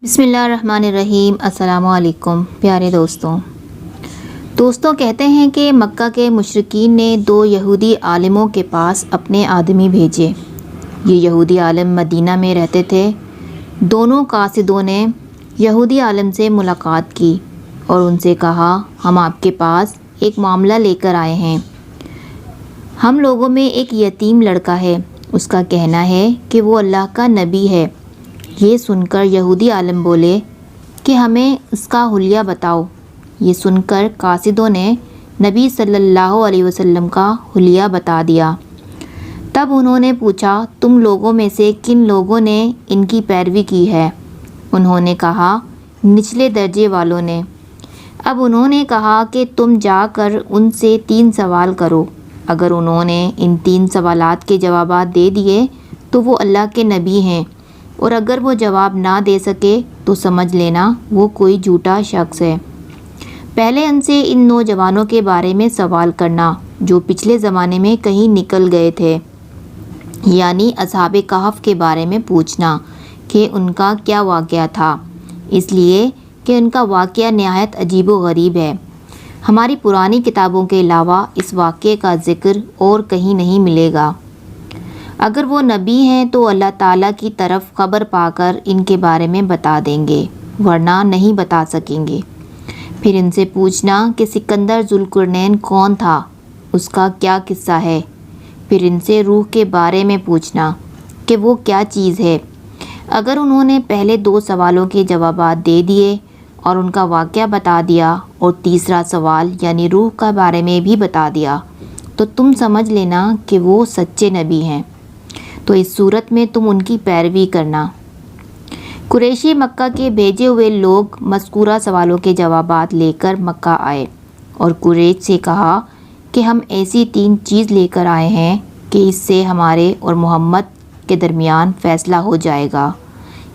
بسم اللہ الرحمن الرحیم۔ السلام علیکم پیارے دوستوں کہتے ہیں کہ مکہ کے مشرکین نے 2 یہودی عالموں کے پاس اپنے آدمی بھیجے۔ یہ یہودی عالم مدینہ میں رہتے تھے۔ دونوں قاصدوں نے یہودی عالم سے ملاقات کی اور ان سے کہا، ہم آپ کے پاس ایک معاملہ لے کر آئے ہیں۔ ہم لوگوں میں ایک یتیم لڑکا ہے، اس کا کہنا ہے کہ وہ اللہ کا نبی ہے۔ یہ سن کر یہودی عالم بولے کہ ہمیں اس کا حلیہ بتاؤ۔ یہ سن کر قاصدوں نے نبی صلی اللہ علیہ وسلم کا حلیہ بتا دیا۔ تب انہوں نے پوچھا، تم لوگوں میں سے کن لوگوں نے ان کی پیروی کی ہے؟ انہوں نے کہا، نچلے درجے والوں نے۔ اب انہوں نے کہا کہ تم جا کر ان سے 3 سوال کرو۔ اگر انہوں نے ان 3 سوالات کے جوابات دے دیے تو وہ اللہ کے نبی ہیں، اور اگر وہ جواب نہ دے سکے تو سمجھ لینا وہ کوئی جھوٹا شخص ہے۔ پہلے ان سے ان نوجوانوں کے بارے میں سوال کرنا جو پچھلے زمانے میں کہیں نکل گئے تھے، یعنی اصحاب کہف کے بارے میں پوچھنا کہ ان کا کیا واقعہ تھا، اس لیے کہ ان کا واقعہ نہایت عجیب و غریب ہے۔ ہماری پرانی کتابوں کے علاوہ اس واقعے کا ذکر اور کہیں نہیں ملے گا۔ اگر وہ نبی ہیں تو اللہ تعالیٰ کی طرف خبر پا کر ان کے بارے میں بتا دیں گے، ورنہ نہیں بتا سکیں گے۔ پھر ان سے پوچھنا کہ سکندر ذوالقرنین کون تھا، اس کا کیا قصہ ہے۔ پھر ان سے روح کے بارے میں پوچھنا کہ وہ کیا چیز ہے۔ اگر انہوں نے پہلے 2 سوالوں کے جوابات دے دیے اور ان کا واقعہ بتا دیا اور تیسرا سوال یعنی روح کے بارے میں بھی بتا دیا تو تم سمجھ لینا کہ وہ سچے نبی ہیں، تو اس صورت میں تم ان کی پیروی کرنا۔ قریشی مکہ کے بھیجے ہوئے لوگ مذکورہ سوالوں کے جوابات لے کر مکہ آئے اور قریش سے کہا کہ ہم ایسی 3 چیز لے کر آئے ہیں کہ اس سے ہمارے اور محمد کے درمیان فیصلہ ہو جائے گا۔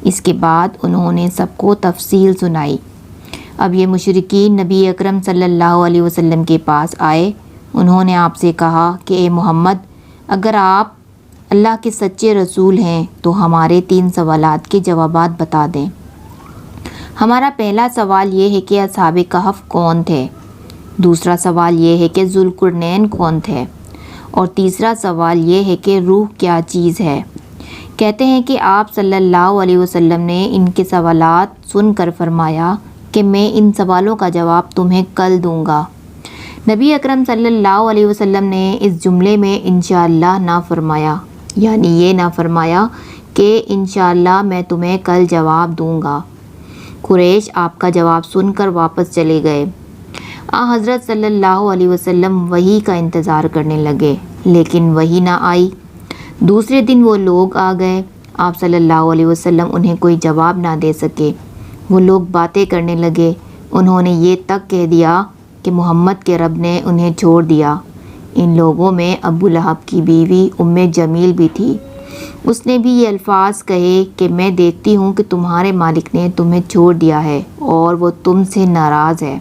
اس کے بعد انہوں نے سب کو تفصیل سنائی۔ اب یہ مشرکین نبی اکرم صلی اللہ علیہ وسلم کے پاس آئے۔ انہوں نے آپ سے کہا کہ اے محمد، اگر آپ اللہ کے سچے رسول ہیں تو ہمارے 3 سوالات کے جوابات بتا دیں۔ ہمارا پہلا سوال یہ ہے کہ اصحاب کہف کون تھے، دوسرا سوال یہ ہے کہ ذوالقرنین کون تھے، اور تیسرا سوال یہ ہے کہ روح کیا چیز ہے۔ کہتے ہیں کہ آپ صلی اللہ علیہ وسلم نے ان کے سوالات سن کر فرمایا کہ میں ان سوالوں کا جواب تمہیں کل دوں گا۔ نبی اکرم صلی اللہ علیہ وسلم نے اس جملے میں انشاءاللہ نہ فرمایا، یعنی یہ نہ فرمایا کہ انشاءاللہ میں تمہیں کل جواب دوں گا۔ قریش آپ کا جواب سن کر واپس چلے گئے۔ حضرت صلی اللہ علیہ وسلم وحی کا انتظار کرنے لگے، لیکن وحی نہ آئی۔ دوسرے دن وہ لوگ آ گئے، آپ صلی اللہ علیہ وسلم انہیں کوئی جواب نہ دے سکے۔ وہ لوگ باتیں کرنے لگے، انہوں نے یہ تک کہہ دیا کہ محمد کے رب نے انہیں چھوڑ دیا۔ ان لوگوں میں ابو لہب کی بیوی جمیل بھی تھی۔ اس نے بھی یہ الفاظ کہے کہ میں دیکھتی ہوں کہ تمہارے مالک نے تمہیں چھوڑ دیا ہے اور وہ تم سے ناراض ہے۔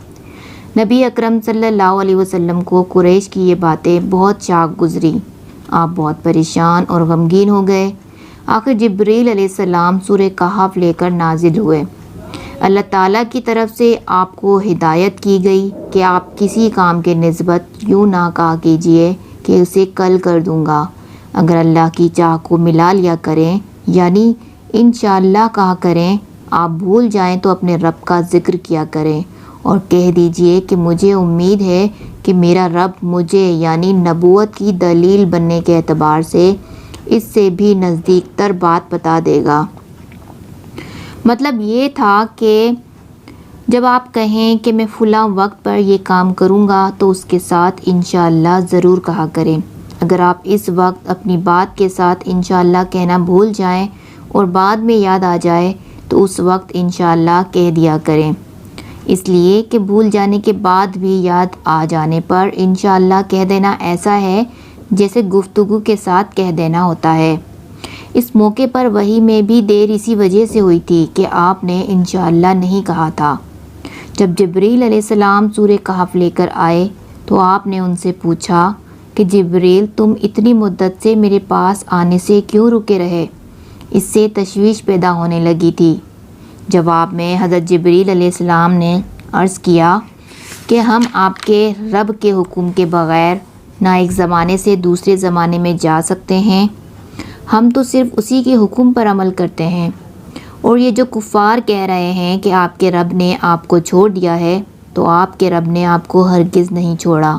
نبی اکرم صلی اللہ علیہ وسلم کو قریش کی یہ باتیں بہت شاق گزری۔ آپ بہت پریشان اور غمگین ہو گئے۔ آخر جبریل علیہ السلام سورہ کہف لے کر نازل ہوئے۔ اللہ تعالیٰ کی طرف سے آپ کو ہدایت کی گئی کہ آپ کسی کام کے نسبت یوں نہ کہا کیجیے کہ اسے کل کر دوں گا۔ اگر اللہ کی چاہ کو ملا لیا کریں، یعنی انشاءاللہ کہا کریں۔ آپ بھول جائیں تو اپنے رب کا ذکر کیا کریں اور کہہ دیجیے کہ مجھے امید ہے کہ میرا رب مجھے یعنی نبوت کی دلیل بننے کے اعتبار سے اس سے بھی نزدیک تر بات بتا دے گا۔ مطلب یہ تھا کہ جب آپ کہیں کہ میں فلاں وقت پر یہ کام کروں گا تو اس کے ساتھ انشاءاللہ ضرور کہا کریں۔ اگر آپ اس وقت اپنی بات کے ساتھ انشاءاللہ کہنا بھول جائیں اور بعد میں یاد آ جائے تو اس وقت انشاءاللہ کہہ دیا کریں، اس لیے کہ بھول جانے کے بعد بھی یاد آ جانے پر انشاءاللہ کہہ دینا ایسا ہے جیسے گفتگو کے ساتھ کہہ دینا ہوتا ہے۔ اس موقع پر وحی میں بھی دیر اسی وجہ سے ہوئی تھی کہ آپ نے انشاءاللہ نہیں کہا تھا۔ جب جبریل علیہ السلام سورہ کہف لے کر آئے تو آپ نے ان سے پوچھا کہ جبریل، تم اتنی مدت سے میرے پاس آنے سے کیوں رکے رہے؟ اس سے تشویش پیدا ہونے لگی تھی جواب میں حضرت جبریل علیہ السلام نے عرض کیا کہ ہم آپ کے رب کے حکم کے بغیر نہ ایک زمانے سے دوسرے زمانے میں جا سکتے ہیں، ہم تو صرف اسی کے حکم پر عمل کرتے ہیں۔ اور یہ جو کفار کہہ رہے ہیں کہ آپ کے رب نے آپ کو چھوڑ دیا ہے، تو آپ کے رب نے آپ کو ہرگز نہیں چھوڑا،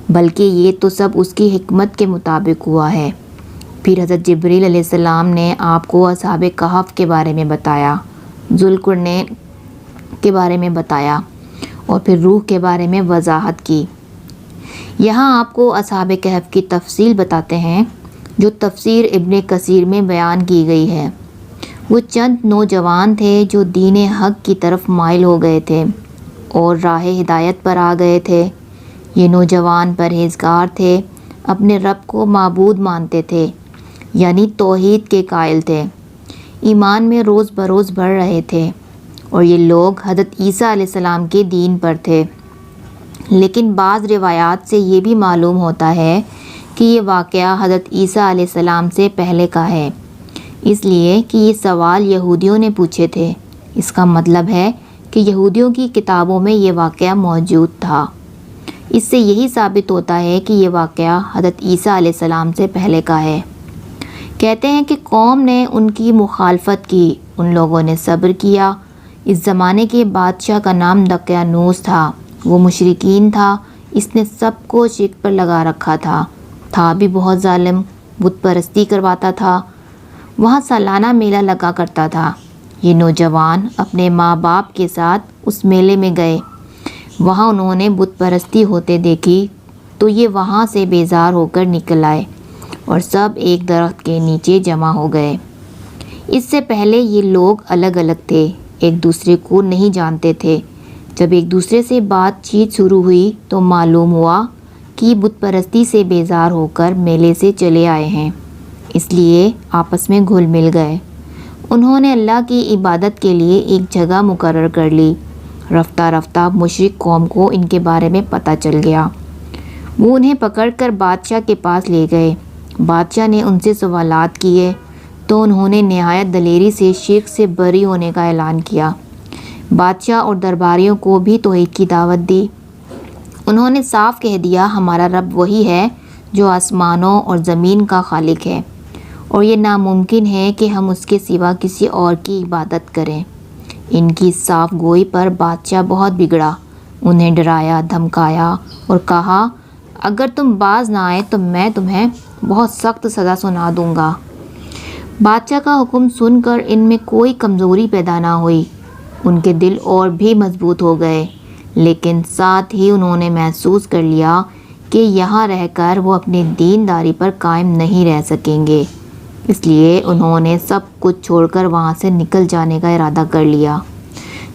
بلکہ یہ تو سب اس کی حکمت کے مطابق ہوا ہے۔ پھر حضرت جبریل علیہ السلام نے آپ کو اصحاب کہف کے بارے میں بتایا، ذوالقرنین کے بارے میں بتایا اور پھر روح کے بارے میں وضاحت کی۔ یہاں آپ کو اصحاب کہف کی تفصیل بتاتے ہیں جو تفسیر ابن کثیر میں بیان کی گئی ہے۔ وہ چند نوجوان تھے جو دین حق کی طرف مائل ہو گئے تھے اور راہ ہدایت پر آ گئے تھے۔ یہ نوجوان پرہیزگار تھے، اپنے رب کو معبود مانتے تھے، یعنی توحید کے قائل تھے، ایمان میں روز بروز بڑھ رہے تھے، اور یہ لوگ حضرت عیسیٰ علیہ السلام کے دین پر تھے۔ لیکن بعض روایات سے یہ بھی معلوم ہوتا ہے کہ یہ واقعہ حضرت عیسیٰ علیہ السلام سے پہلے کا ہے، اس لیے کہ یہ سوال یہودیوں نے پوچھے تھے۔ اس کا مطلب ہے کہ یہودیوں کی کتابوں میں یہ واقعہ موجود تھا۔ اس سے یہی ثابت ہوتا ہے کہ یہ واقعہ حضرت عیسیٰ علیہ السلام سے پہلے کا ہے۔ کہتے ہیں کہ قوم نے ان کی مخالفت کی، ان لوگوں نے صبر کیا۔ اس زمانے کے بادشاہ کا نام دقیانوس تھا، وہ مشرکین تھا، اس نے سب کو شک پر لگا رکھا تھا بھی بہت ظالم، بت پرستی کرواتا تھا، وہاں سالانہ میلہ لگا کرتا تھا۔ یہ نوجوان اپنے ماں باپ کے ساتھ اس میلے میں گئے، وہاں انہوں نے بت پرستی ہوتے دیکھی تو یہ وہاں سے بیزار ہو کر نکل آئے اور سب ایک درخت کے نیچے جمع ہو گئے۔ اس سے پہلے یہ لوگ الگ الگ تھے، ایک دوسرے کو نہیں جانتے تھے۔ جب ایک دوسرے سے بات چیت شروع ہوئی تو معلوم ہوا کہ بت پرستی سے بیزار ہو کر میلے سے چلے آئے ہیں، اس لیے آپس میں گھل مل گئے۔ انہوں نے اللہ کی عبادت کے لیے ایک جگہ مقرر کر لی۔ رفتہ رفتہ مشرک قوم کو ان کے بارے میں پتہ چل گیا۔ وہ انہیں پکڑ کر بادشاہ کے پاس لے گئے۔ بادشاہ نے ان سے سوالات کیے تو انہوں نے نہایت دلیری سے شرک سے بری ہونے کا اعلان کیا۔ بادشاہ اور درباریوں کو بھی توحید کی دعوت دی۔ انہوں نے صاف کہہ دیا، ہمارا رب وہی ہے جو آسمانوں اور زمین کا خالق ہے، اور یہ ناممکن ہے کہ ہم اس کے سوا کسی اور کی عبادت کریں۔ ان کی صاف گوئی پر بادشاہ بہت بگڑا، انہیں ڈرایا، دھمکایا اور کہا اگر تم باز نہ آئے تو میں تمہیں بہت سخت سزا سنا دوں گا۔ بادشاہ کا حکم سن کر ان میں کوئی کمزوری پیدا نہ ہوئی، ان کے دل اور بھی مضبوط ہو گئے، لیکن ساتھ ہی انہوں نے محسوس کر لیا کہ یہاں رہ کر وہ اپنی دینداری پر قائم نہیں رہ سکیں گے، اس لیے انہوں نے سب کچھ چھوڑ کر وہاں سے نکل جانے کا ارادہ کر لیا۔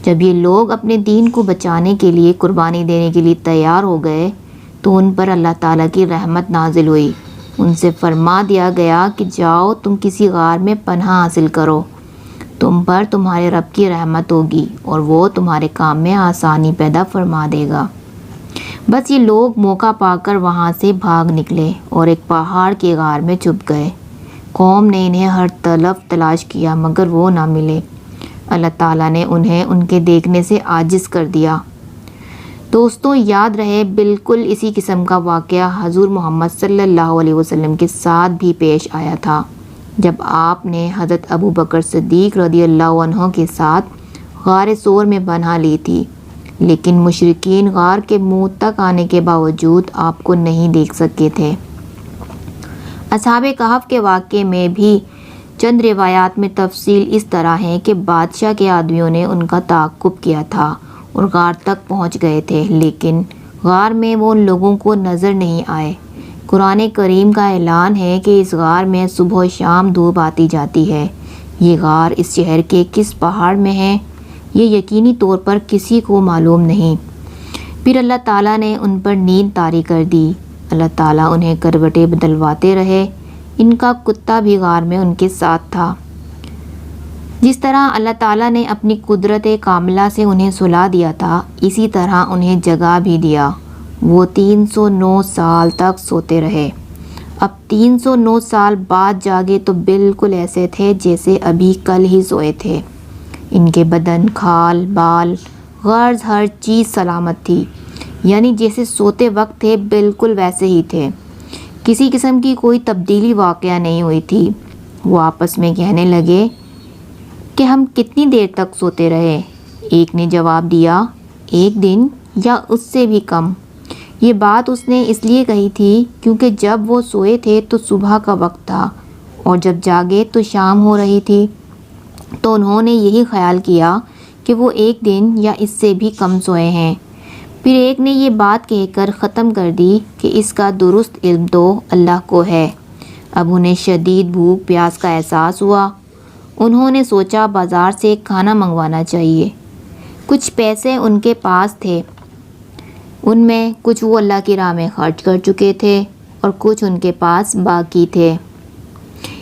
جب یہ لوگ اپنے دین کو بچانے کے لیے قربانی دینے کے لیے تیار ہو گئے تو ان پر اللہ تعالیٰ کی رحمت نازل ہوئی۔ ان سے فرما دیا گیا کہ جاؤ تم کسی غار میں پناہ حاصل کرو، تم پر تمہارے رب کی رحمت ہوگی اور وہ تمہارے کام میں آسانی پیدا فرما دے گا۔ بس یہ لوگ موقع پا کر وہاں سے بھاگ نکلے اور ایک پہاڑ کے غار میں چھپ گئے۔ قوم نے انہیں ہر طرف تلاش کیا مگر وہ نہ ملے۔ اللہ تعالیٰ نے انہیں ان کے دیکھنے سے عاجز کر دیا۔ دوستوں یاد رہے بالکل اسی قسم کا واقعہ حضور محمد صلی اللہ علیہ وسلم کے ساتھ بھی پیش آیا تھا، جب آپ نے حضرت ابو بکر صدیق رضی اللہ عنہ کے ساتھ غار ثور میں پناہ لی تھی، لیکن مشرکین غار کے منہ تک آنے کے باوجود آپ کو نہیں دیکھ سکے تھے۔ اصحاب کہف کے واقعے میں بھی چند روایات میں تفصیل اس طرح ہے کہ بادشاہ کے آدمیوں نے ان کا تعاقب کیا تھا اور غار تک پہنچ گئے تھے، لیکن غار میں وہ ان لوگوں کو نظر نہیں آئے۔ قرآن کریم کا اعلان ہے کہ اس غار میں صبح و شام دھوپ آتی جاتی ہے۔ یہ غار اس شہر کے کس پہاڑ میں ہے یہ یقینی طور پر کسی کو معلوم نہیں۔ پھر اللہ تعالیٰ نے ان پر نیند طاری کر دی۔ اللہ تعالیٰ انہیں کروٹیں بدلواتے رہے۔ ان کا کتا بھی غار میں ان کے ساتھ تھا۔ جس طرح اللہ تعالیٰ نے اپنی قدرت کاملہ سے انہیں سلا دیا تھا، اسی طرح انہیں جگا بھی دیا۔ وہ 309 سال تک سوتے رہے۔ اب 309 سال بعد جاگے تو بالکل ایسے تھے جیسے ابھی کل ہی سوئے تھے۔ ان کے بدن، کھال بال، غرض ہر چیز سلامت تھی، یعنی جیسے سوتے وقت تھے بالکل ویسے ہی تھے، کسی قسم کی کوئی تبدیلی واقعہ نہیں ہوئی تھی۔ وہ آپس میں کہنے لگے کہ ہم کتنی دیر تک سوتے رہے؟ ایک نے جواب دیا، 1 دن یا اس سے بھی کم۔ یہ بات اس نے اس لیے کہی تھی کیونکہ جب وہ سوئے تھے تو صبح کا وقت تھا اور جب جاگے تو شام ہو رہی تھی، تو انہوں نے یہی خیال کیا کہ وہ 1 دن یا اس سے بھی کم سوئے ہیں۔ پھر ایک نے یہ بات کہہ کر ختم کر دی کہ اس کا درست علم تو اللہ کو ہے۔ اب انہیں شدید بھوک پیاس کا احساس ہوا۔ انہوں نے سوچا بازار سے کھانا منگوانا چاہیے۔ کچھ پیسے ان کے پاس تھے، ان میں کچھ وہ اللہ کی راہ میں خرچ کر چکے تھے اور کچھ ان کے پاس باقی تھے۔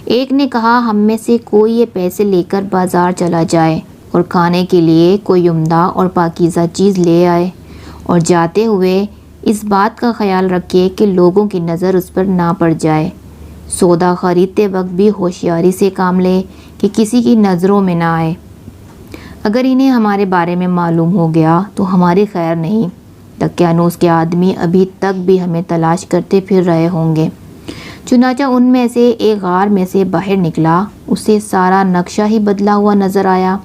ایک نے کہا، ہم میں سے کوئی یہ پیسے لے کر بازار چلا جائے اور کھانے کے لیے کوئی عمدہ اور پاکیزہ چیز لے آئے، اور جاتے ہوئے اس بات کا خیال رکھے کہ لوگوں کی نظر اس پر نہ پڑ جائے۔ سودا خریدتے وقت بھی ہوشیاری سے کام لے کہ کسی کی نظروں میں نہ آئے۔ اگر انہیں ہمارے بارے میں معلوم ہو گیا تو ہماری خیر نہیں، دقیانوس کے آدمی ابھی تک بھی ہمیں تلاش کرتے پھر رہے ہوں گے۔ چنانچہ ان میں سے ایک غار میں سے باہر نکلا، اسے سارا نقشہ ہی بدلا ہوا نظر آیا۔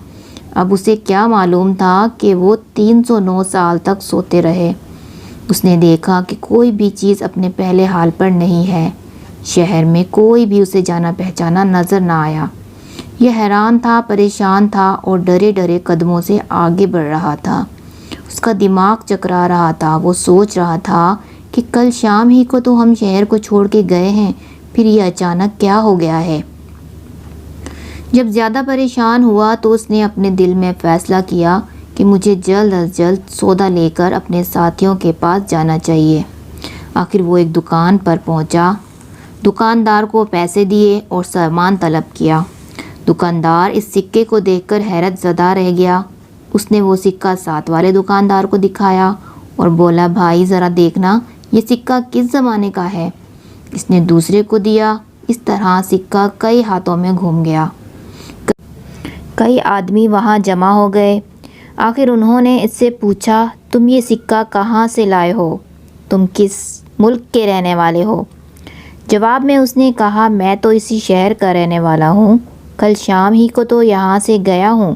اب اسے کیا معلوم تھا کہ وہ 309 سال تک سوتے رہے۔ اس نے دیکھا کہ کوئی بھی چیز اپنے پہلے حال پر نہیں ہے، شہر میں کوئی بھی اسے جانا پہچانا نظر نہ آیا۔ یہ حیران تھا، پریشان تھا اور ڈرے ڈرے قدموں سے آگے بڑھ رہا تھا۔ اس کا دماغ چکرا رہا تھا۔ وہ سوچ رہا تھا کہ کل شام ہی کو تو ہم شہر کو چھوڑ کے گئے ہیں، پھر یہ اچانک کیا ہو گیا ہے؟ جب زیادہ پریشان ہوا تو اس نے اپنے دل میں فیصلہ کیا کہ مجھے جلد از جلد سودا لے کر اپنے ساتھیوں کے پاس جانا چاہیے۔ آخر وہ ایک دکان پر پہنچا، دکاندار کو پیسے دیے اور سامان طلب کیا۔ دکاندار اس سکے کو دیکھ کر حیرت زدہ رہ گیا۔ اس نے وہ سکہ ساتھ والے دکاندار کو دکھایا اور بولا، بھائی ذرا دیکھنا یہ سکہ کس زمانے کا ہے؟ اس نے دوسرے کو دیا۔ اس طرح سکہ کئی ہاتھوں میں گھوم گیا۔ کئی آدمی وہاں جمع ہو گئے۔ آخر انہوں نے اس سے پوچھا، تم یہ سکہ کہاں سے لائے ہو؟ تم کس ملک کے رہنے والے ہو؟ جواب میں اس نے کہا، میں تو اسی شہر کا رہنے والا ہوں، کل شام ہی کو تو یہاں سے گیا ہوں۔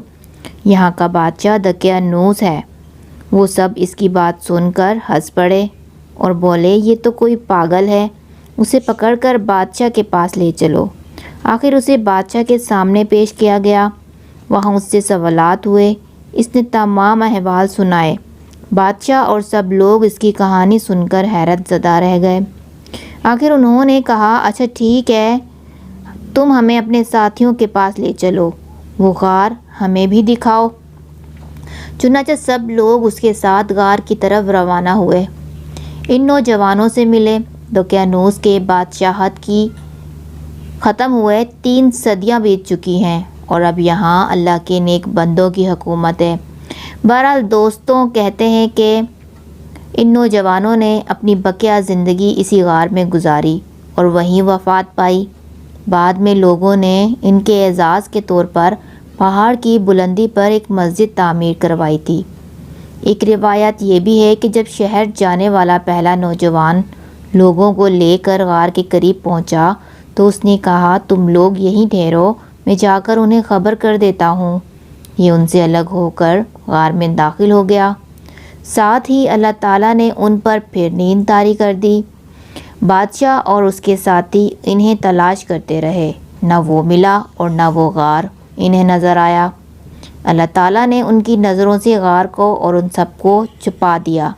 یہاں کا بادشاہ دقیانوس ہے۔ وہ سب اس کی بات سن کر ہنس پڑے اور بولے، یہ تو کوئی پاگل ہے، اسے پکڑ کر بادشاہ کے پاس لے چلو۔ آخر اسے بادشاہ کے سامنے پیش کیا گیا۔ وہاں اس سے سوالات ہوئے۔ اس نے تمام احوال سنائے۔ بادشاہ اور سب لوگ اس کی کہانی سن کر حیرت زدہ رہ گئے۔ آخر انہوں نے کہا، اچھا ٹھیک ہے، تم ہمیں اپنے ساتھیوں کے پاس لے چلو، وہ غار ہمیں بھی دکھاؤ۔ چنانچہ سب لوگ اس کے ساتھ غار کی طرف روانہ ہوئے۔ ان نوجوانوں سے ملے۔ دقیانوس کے بادشاہت کی ختم ہوئے 3 صدیاں بیت چکی ہیں اور اب یہاں اللہ کے نیک بندوں کی حکومت ہے۔ بہرحال دوستوں کہتے ہیں کہ ان نوجوانوں نے اپنی بقیہ زندگی اسی غار میں گزاری اور وہیں وفات پائی۔ بعد میں لوگوں نے ان کے اعزاز کے طور پر پہاڑ کی بلندی پر ایک مسجد تعمیر کروائی تھی۔ ایک روایت یہ بھی ہے کہ جب شہر جانے والا پہلا نوجوان لوگوں کو لے کر غار کے قریب پہنچا تو اس نے کہا، تم لوگ یہیں ٹھہرو، میں جا کر انہیں خبر کر دیتا ہوں۔ یہ ان سے الگ ہو کر غار میں داخل ہو گیا۔ ساتھ ہی اللہ تعالیٰ نے ان پر پھر نیند طاری کر دی۔ بادشاہ اور اس کے ساتھی انہیں تلاش کرتے رہے، نہ وہ ملا اور نہ وہ غار انہیں نظر آیا۔ اللہ تعالیٰ نے ان کی نظروں سے غار کو اور ان سب کو چھپا دیا۔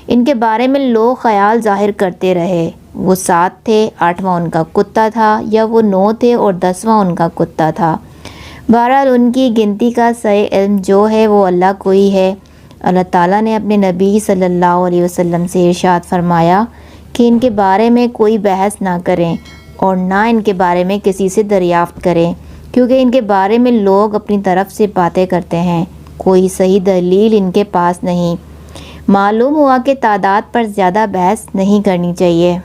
ان کے بارے میں لوگ خیال ظاہر کرتے رہے، وہ 7 تھے، 8واں ان کا کتا تھا، یا وہ 9 تھے اور 10واں ان کا کتا تھا۔ بہرحال ان کی گنتی کا صحیح علم جو ہے وہ اللہ کو ہی ہے۔ اللہ تعالیٰ نے اپنے نبی صلی اللہ علیہ وسلم سے ارشاد فرمایا کہ ان کے بارے میں کوئی بحث نہ کریں اور نہ ان کے بارے میں کسی سے دریافت کریں، کیونکہ ان کے بارے میں لوگ اپنی طرف سے باتیں کرتے ہیں، کوئی صحیح دلیل ان کے پاس نہیں۔ معلوم ہوا کہ تعداد پر زیادہ بحث نہیں کرنی چاہیے۔